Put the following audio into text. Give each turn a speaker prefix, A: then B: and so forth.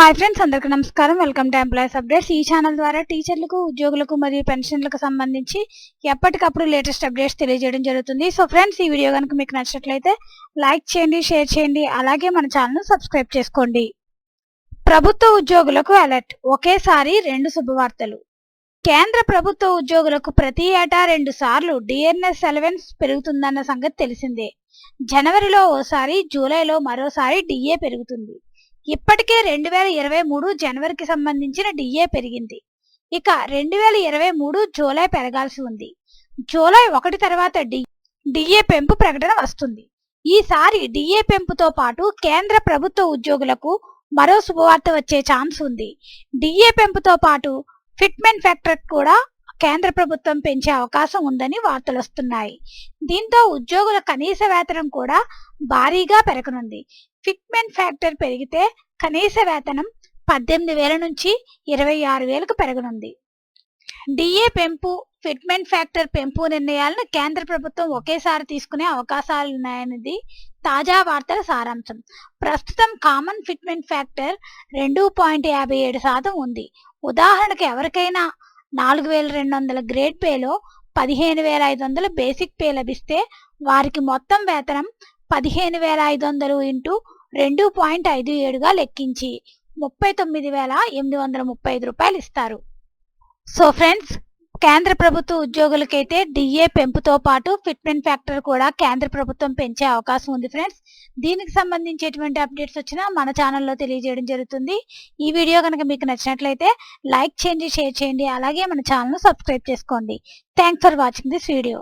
A: Hi friends, అందరికీ నమస్కారం. Welcome to employees updates. ఈ ఛానల్ ద్వారా టీచర్లకు, ఉద్యోగులకు మరియు పెన్షన్లకు సంబంధించి ఎప్పటికప్పుడు లేటెస్ట్ అప్డేట్స్ తెలియజేయడం జరుగుతుంది. సో ఫ్రెండ్స్, ఈ వీడియో కనుక మీకు నచ్చినట్లయితే లైక్ చేయండి, షేర్ చేయండి, అలాగే మన ఛానల్ను సబ్స్క్రైబ్ చేసుకోండి. ప్రభుత్వ ఉద్యోగులకు అలర్ట్, ఒకేసారి 2 శుభవార్తలు. కేంద్ర ప్రభుత్వ ఉద్యోగులకు ప్రతి ఏటా 2 సార్లు డిఎన్ఎస్ అలవెన్స్ పెరుగుతుందన్న సంగతి తెలిసిందే. జనవరిలో ఓసారి, జూలైలో మరోసారి డిఏ పెరుగుతుంది. ఇప్పటికే 2023 జనవరికి సంబంధించిన డిఏ పెరిగింది. ఇక 2023 జూలై పెరగాల్సి ఉంది. జూలై 1 తర్వాత డిఏ పెంపు ప్రకటన వస్తుంది. ఈసారి డిఏ పెంపుతో పాటు కేంద్ర ప్రభుత్వ ఉద్యోగులకు మరో శుభవార్త వచ్చే ఛాన్స్ ఉంది. డిఏ పెంపుతో పాటు ఫిట్మెంట్ ఫ్యాక్టర్ కూడా కేంద్ర ప్రభుత్వం పెంచే అవకాశం ఉందని వార్తలు వస్తున్నాయి. దీంతో ఉద్యోగుల కనీస వేతనం కూడా భారీగా పెరగనుంది. ఫిట్మెంట్ ఫ్యాక్టర్ పెరిగితే కనీస వేతనం 18,000 నుంచి 26,000కు పెరగనుంది. డిఏ పెంపు, ఫిట్మెంట్ ఫ్యాక్టర్ పెంపు నిర్ణయాలను కేంద్ర ప్రభుత్వం ఒకేసారి తీసుకునే అవకాశాలున్నాయన్నది తాజా వార్తల సారాంశం. ప్రస్తుతం కామన్ ఫిట్మెంట్ ఫ్యాక్టర్ 2.57% ఉంది. ఉదాహరణకు ఎవరికైనా 4,200 గ్రేడ్ పేలో 15,500 బేసిక్ పే లభిస్తే వారికి మొత్తం వేతనం 15,500 ఇంటూ 2.57గా లెక్కించి 39,835 రూపాయలు ఇస్తారు. సో ఫ్రెండ్స్, కేంద్ర ప్రభుత్వ ఉద్యోగులకైతే డిఏ పెంపుతో పాటు ఫిట్మెంట్ ఫ్యాక్టర్ కూడా కేంద్ర ప్రభుత్వం పెంచే అవకాశం ఉంది. ఫ్రెండ్స్, దీనికి సంబంధించి ఎటువంటి అప్డేట్స్ వచ్చినా మన ఛానల్లో తెలియజేయడం జరుగుతుంది. ఈ వీడియో కనుక మీకు నచ్చినట్లయితే లైక్ చేయండి, షేర్ చేయండి, అలాగే మన ఛానల్ను సబ్స్క్రైబ్ చేసుకోండి. Thanks for watching this video.